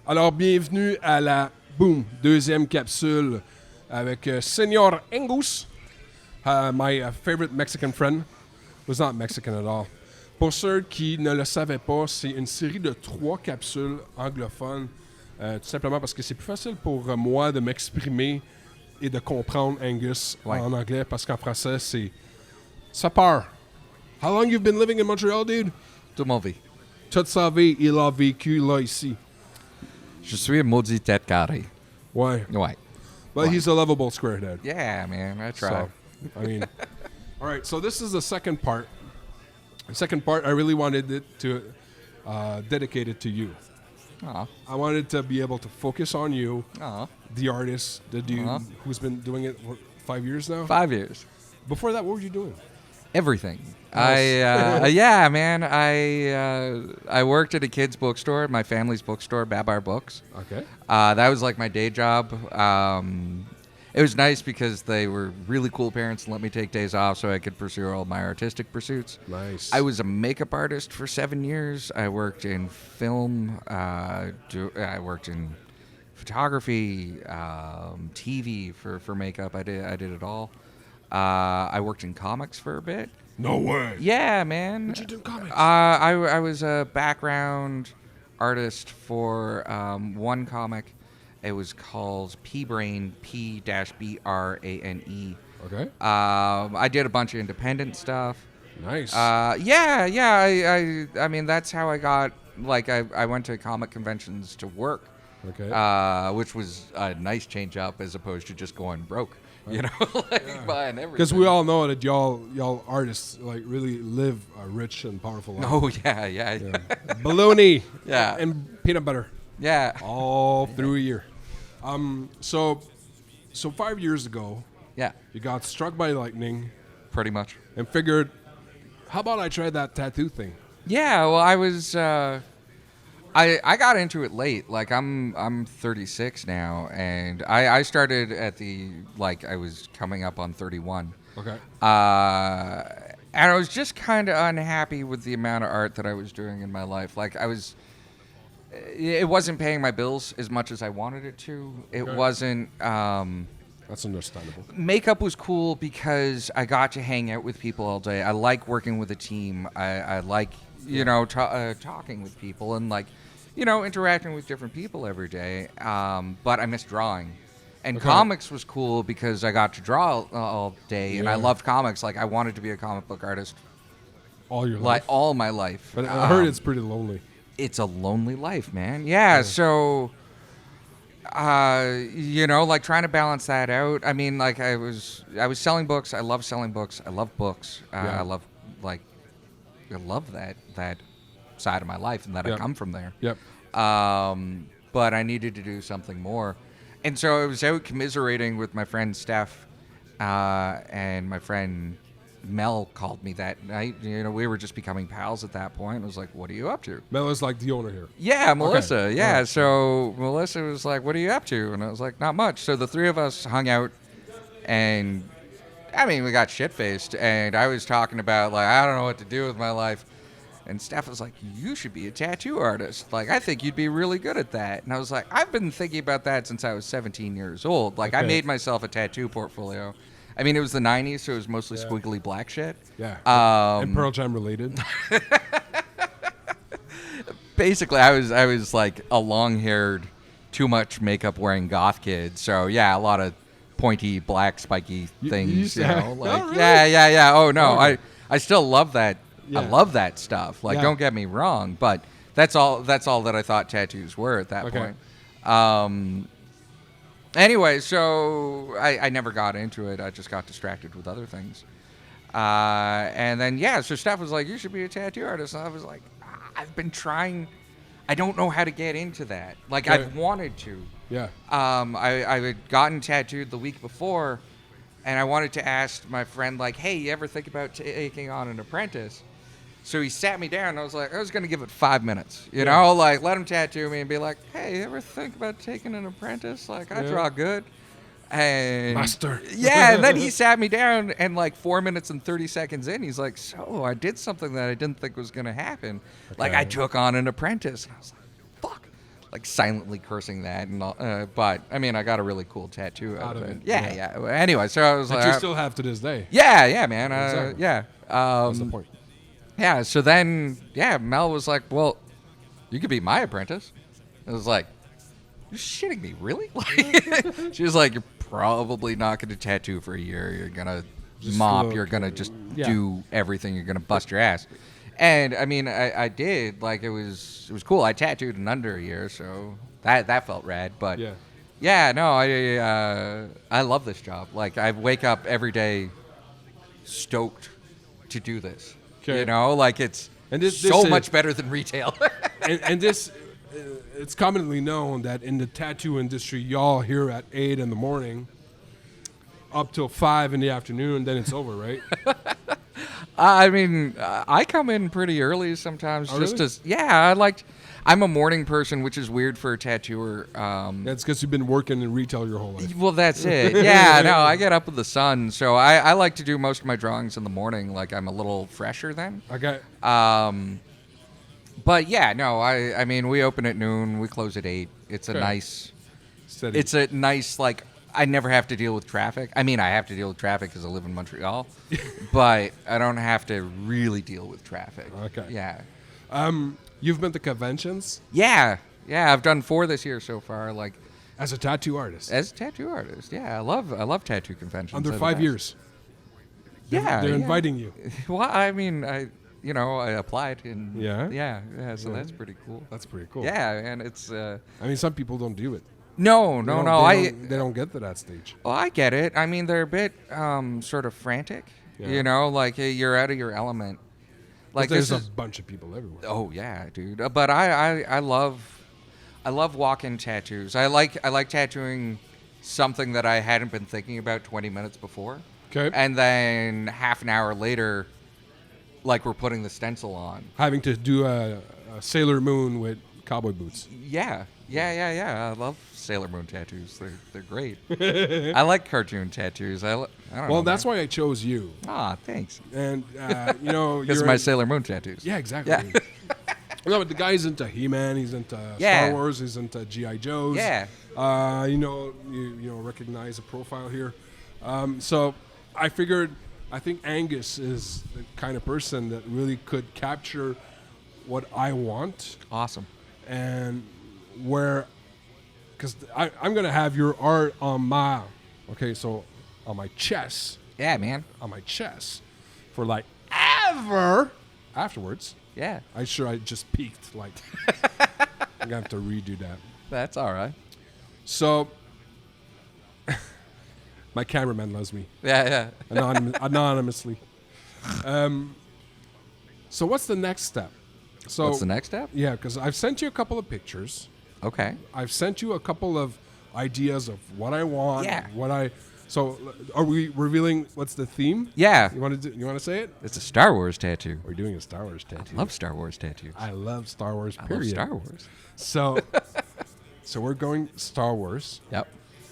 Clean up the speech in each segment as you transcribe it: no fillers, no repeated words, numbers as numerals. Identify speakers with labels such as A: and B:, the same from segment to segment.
A: Alors, bienvenue à la deuxième capsule avec Senor Angus, my favorite Mexican friend. Was not Mexican at all. Pour ceux qui ne le savaient pas, c'est une série de 3 capsules anglophones, tout simplement parce que c'est plus facile pour moi de m'exprimer et de comprendre Angus en anglais, parce qu'en français, c'est ça part. How long you've been living in Montreal, dude?
B: Toute ma vie.
A: Toute sa vie, il a vécu là, ici.
B: Je suis un maudit tête carrée.
A: Ouais.
B: Ouais.
A: But he's a lovable squarehead.
B: Yeah, man, I try.
A: So, I mean, all right, so this is the second part. The second part, I really wanted it to dedicate it to you.
B: Aw.
A: I wanted to be able to focus on you,
B: Aw.
A: the artist, the dude who's been doing it for 5 years now.
B: 5 years.
A: Before that, what were you doing?
B: Everything.
A: Nice.
B: Yeah, man. I worked at a kid's bookstore, my family's bookstore, Babar Books.
A: Okay.
B: That was like my day job. It was nice because they were really cool parents and let me take days off so I could pursue all my artistic pursuits.
A: Nice.
B: I was a makeup artist for 7 years. I worked in film. I worked in photography, TV for makeup. I did it all. I worked in comics for a bit.
A: No way.
B: Yeah, man.
A: What'd you do in comics?
B: I was a background artist for one comic. It was called P-Brain, P-B-R-A-N-E.
A: Okay.
B: I did a bunch of independent stuff.
A: Nice.
B: Yeah. I mean, that's how I got, like, I went to comic conventions to work.
A: Okay.
B: Which was a nice change up as opposed to just going broke. You know, buying everything.
A: Because we all know that y'all artists like really live a rich and powerful life.
B: Oh yeah.
A: Bologna.
B: Yeah.
A: And peanut butter.
B: Yeah.
A: All through a year. So 5 years ago,
B: Yeah.
A: you got struck by lightning
B: Pretty much.
A: and figured, how about I try that tattoo thing?
B: Yeah. Well, I was. I got into it late. Like I'm 36 now, and I started at I was coming up on 31.
A: Okay.
B: And I was just kind of unhappy with the amount of art that I was doing in my life. Like it wasn't paying my bills as much as I wanted it to. It wasn't.
A: That's understandable.
B: Makeup was cool because I got to hang out with people all day. I like working with a team. I like talking with people and interacting with different people every day. But I miss drawing. And comics was cool because I got to draw all day, and I loved comics. Like, I wanted to be a comic book artist.
A: All your life?
B: Like, all my life.
A: But I heard it's pretty lonely.
B: It's a lonely life, man. Yeah. So, trying to balance that out. I mean, like, I was selling books. I love selling books. I love books. I love that side of my life and that I come from there.
A: Yep.
B: But I needed to do something more. And so I was out commiserating with my friend Steph, and my friend Mel called me that night. We were just becoming pals at that point. I was like, what are you up to?
A: Mel is like the owner here.
B: Yeah, Melissa.
A: Okay.
B: Yeah.
A: Right.
B: So Melissa was like, what are you up to? And I was like, not much. So the three of us hung out, and I mean, we got shit-faced, and I was talking about, like, I don't know what to do with my life. And Steph was like, you should be a tattoo artist. Like, I think you'd be really good at that. And I was like, I've been thinking about that since I was 17 years old. Like, I made myself a tattoo portfolio. I mean, it was the 90s, so it was mostly squiggly black shit.
A: Yeah. And Pearl Jam related.
B: Basically, I was like a long-haired, too much makeup-wearing goth kid. So, yeah, a lot of pointy, black, spiky things,
A: Really?
B: Yeah. Oh, no, I still love that.
A: Yeah.
B: I love that stuff. Like, don't get me wrong, but that's all that I thought tattoos were at that point. Anyway, so I never got into it. I just got distracted with other things. And then, so Steph was like, you should be a tattoo artist. And I was like, I've been trying. I don't know how to get into that. Like, I've wanted to.
A: Yeah.
B: I had gotten tattooed the week before, and I wanted to ask my friend, like, hey, you ever think about taking on an apprentice? So he sat me down, and I was going to give it 5 minutes, you know, like, let him tattoo me and be like, hey, you ever think about taking an apprentice? Like, I draw good. And
A: Master.
B: Yeah, and then he sat me down, and like 4 minutes and 30 seconds in, he's like, so I did something that I didn't think was going to happen. Like, I took on an apprentice. And I was like, fuck. Like, silently cursing that. And all, but, I mean, I got a really cool tattoo out of it. Yeah. Anyway, so I was
A: That
B: like...
A: you still have to this day.
B: Yeah, man.
A: Exactly.
B: Yeah.
A: That's the point.
B: Yeah, so then, Mel was like, well, you could be my apprentice. I was like, you're shitting me, really? Like, she was like, you're probably not going to tattoo for a year. You're going to mop. You're going to just do everything. You're going to bust your ass. And, I mean, I did. Like, it was cool. I tattooed in under a year, so that felt rad. But, no, I love this job. Like, I wake up every day stoked to do this. Okay. You know, like it's so much better than retail.
A: and this, it's commonly known that in the tattoo industry, y'all here at 8 in the morning, up till 5 in the afternoon, then it's over, right?
B: I mean, I come in pretty early sometimes. I'm a morning person, which is weird for a tattooer.
A: That's because you've been working in retail your whole life.
B: Well, that's it. Yeah, no, I get up with the sun, so I like to do most of my drawings in the morning. Like, I'm a little fresher then.
A: Okay.
B: But yeah, no, I mean, we open at noon, we close at 8. It's a nice,
A: steady.
B: It's a nice, like, I never have to deal with traffic. I mean, I have to deal with traffic because I live in Montreal, but I don't have to really deal with traffic.
A: Okay.
B: Yeah.
A: You've been to conventions?
B: Yeah. I've done 4 this year so far. Like,
A: as a tattoo artist.
B: As a tattoo artist, yeah. I love tattoo conventions.
A: Under 5 years.
B: Yeah.
A: They're inviting you.
B: Well, I mean, I applied and
A: yeah.
B: So that's pretty cool.
A: That's pretty cool.
B: Yeah, and it's.
A: I mean, some people don't do it.
B: No.
A: They don't get to that stage.
B: Well, I get it. I mean, they're a bit sort of frantic. Yeah. You know, like you're out of your element. Like
A: there's a bunch of people everywhere.
B: Oh yeah, dude. But I love walk-in tattoos. I like tattooing something that I hadn't been thinking about 20 minutes before.
A: Okay.
B: And then half an hour later, like we're putting the stencil on.
A: Having to do a Sailor Moon with cowboy boots.
B: Yeah. I love Sailor Moon tattoos. They're great. I like cartoon tattoos. I don't know.
A: Well, that's why I chose you.
B: Ah, thanks.
A: And because
B: of my Sailor Moon tattoos.
A: Yeah, exactly. Yeah. No, but the guy's into He-Man. He's into Star Wars. He's into G.I. Joes.
B: Yeah.
A: You recognize the profile here. So I figured, I think Angus is the kind of person that really could capture what I want.
B: Awesome.
A: And because I'm going to have your art on my chest.
B: Yeah, man.
A: On my chest for like ever afterwards.
B: Yeah.
A: I just peaked. Like, I'm going to have to redo that.
B: That's all right.
A: So, my cameraman loves me.
B: Yeah.
A: Anonymously. So what's the next step? So
B: what's the next step?
A: Yeah, because I've sent you a couple of pictures.
B: Okay.
A: I've sent you a couple of ideas of what I want.
B: Yeah.
A: So are we revealing what's the theme?
B: Yeah.
A: You want to say it?
B: It's a Star Wars tattoo.
A: We're doing a Star Wars tattoo.
B: I love Star Wars tattoos.
A: I love Star Wars, period.
B: I love Star Wars.
A: So we're going Star Wars.
B: Yep.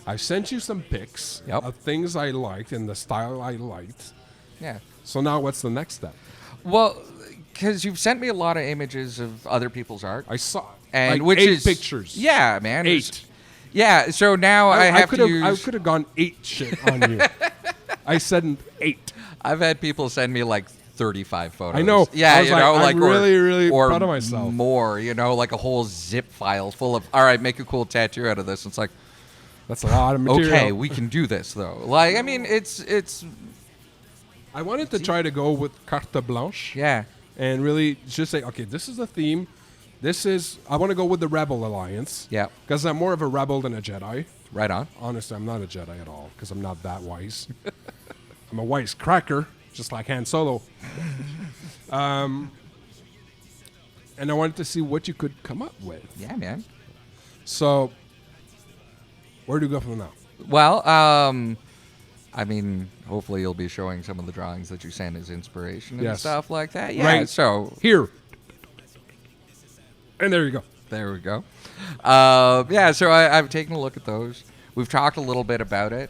A: I sent you some pics of things I liked and the style I liked.
B: Yeah.
A: So now what's the next step?
B: Well, because you've sent me a lot of images of other people's art.
A: I saw.
B: And
A: like 8 pictures.
B: Yeah, man.
A: 8.
B: Yeah, so now I could
A: have gone 8 shit on you. I said 8.
B: I've had people send me like 35 photos.
A: I know.
B: Yeah,
A: I'm really proud of myself.
B: More, like a whole zip file full of, all right, make a cool tattoo out of this. It's like,
A: that's a lot of material.
B: Okay, we can do this though. Like, I mean, it's.
A: I wanted to try to go with carte blanche.
B: Yeah.
A: And really just say, okay, this is the theme. I want to go with the Rebel Alliance.
B: Yeah.
A: Because I'm more of a rebel than a Jedi.
B: Right on.
A: Honestly, I'm not a Jedi at all because I'm not that wise. I'm a wise cracker, just like Han Solo. And I wanted to see what you could come up with.
B: Yeah, man.
A: So, where do you go from now?
B: Well, I mean, hopefully you'll be showing some of the drawings that you send as inspiration and
A: Yes.
B: stuff like that. Yeah,
A: Right.
B: so
A: Here. And there you go.
B: there we go. Yeah, so I've taken a look at those. We've talked a little bit about it,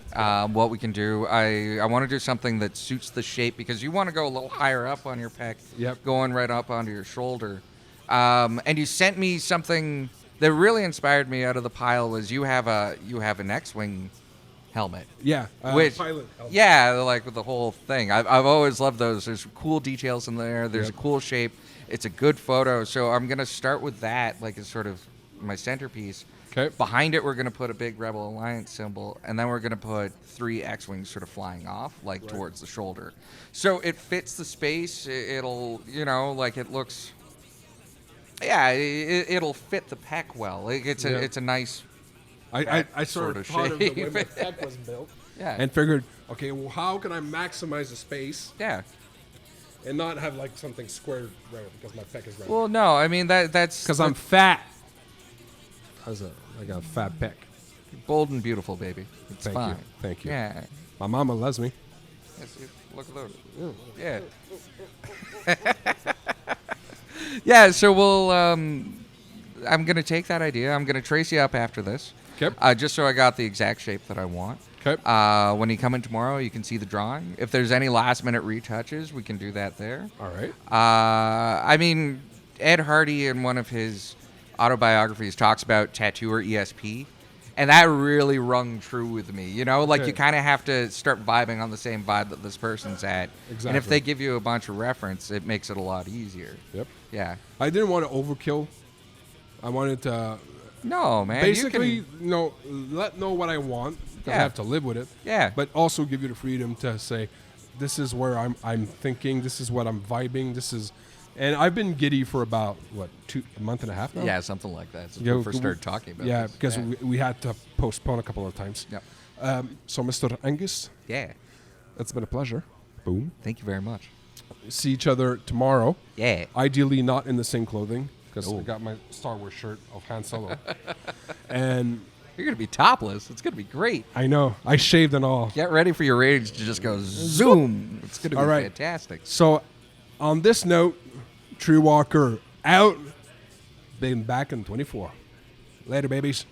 B: what we can do. I want to do something that suits the shape because you want to go a little higher up on your pec,
A: Yep.
B: going right up onto your shoulder. And you sent me something that really inspired me out of the pile was you have an X-wing helmet.
A: Yeah.
B: Which,
A: pilot helmet.
B: yeah, like with the whole thing. I've always loved those. There's cool details in there. There's
A: Yep.
B: a cool shape. It's a good photo. So I'm gonna start with that, like as sort of my centerpiece.
A: Okay.
B: Behind it, we're gonna put a big Rebel Alliance symbol, and then we're gonna put 3 X-wings sort of flying off, like towards the shoulder. So it fits the space. It'll, like it looks. Yeah, it'll fit the pec well. It's
A: Yeah.
B: a nice.
A: I sort
B: sort
A: of
B: of
A: thought of the way
B: shape.
A: my tech was built
B: Yeah.
A: and figured, okay, well, how can I maximize the space
B: Yeah.
A: and not have like something squared right because my pec is right?
B: Well, no, I mean that's
A: Because I'm fat. I got a fat pec.
B: bold and beautiful, baby. It's
A: Thank
B: fine.
A: you. Thank you.
B: Yeah.
A: My mama loves me.
B: Yes, look at those. Yeah. Yeah. So we'll. I'm gonna take that idea. I'm gonna trace you up after this.
A: Okay.
B: Just so I got the exact shape that I want.
A: Okay.
B: When you come in tomorrow, you can see the drawing. If there's any last minute retouches, we can do that there.
A: All right.
B: I mean, Ed Hardy in one of his autobiographies talks about tattooer ESP, and that really rung true with me. Like
A: Okay.
B: you kind of have to start vibing on the same vibe that this person's at. And if
A: Exactly.
B: they give you a bunch of reference, it makes it a lot easier.
A: Yep.
B: Yeah.
A: I didn't want to overkill. I wanted to
B: No, man.
A: basically,
B: You can,
A: let know what I want. 'Cause I
B: Yeah.
A: have to live with it.
B: Yeah.
A: But also give you the freedom to say, this is where I'm thinking. This is what I'm vibing. This is, and I've been giddy for about a month and a half now.
B: yeah, something like that. Since
A: Yeah,
B: we first started talking about
A: Yeah,
B: this.
A: because we had to postpone a couple of times.
B: Yep.
A: So, Mr. Angus,
B: Yeah.
A: it's been a pleasure. Boom.
B: Thank you very much.
A: See each other tomorrow.
B: Yeah.
A: Ideally, not in the same clothing because I
B: Oh.
A: got my Star Wars shirt of Han Solo, and
B: You're gonna be topless. It's gonna be great.
A: I know I shaved and all.
B: Get ready for your rage to just go zoom. It's gonna be
A: All right.
B: fantastic.
A: So, on this note, Tree Walker out. Been back in 24. Later, babies.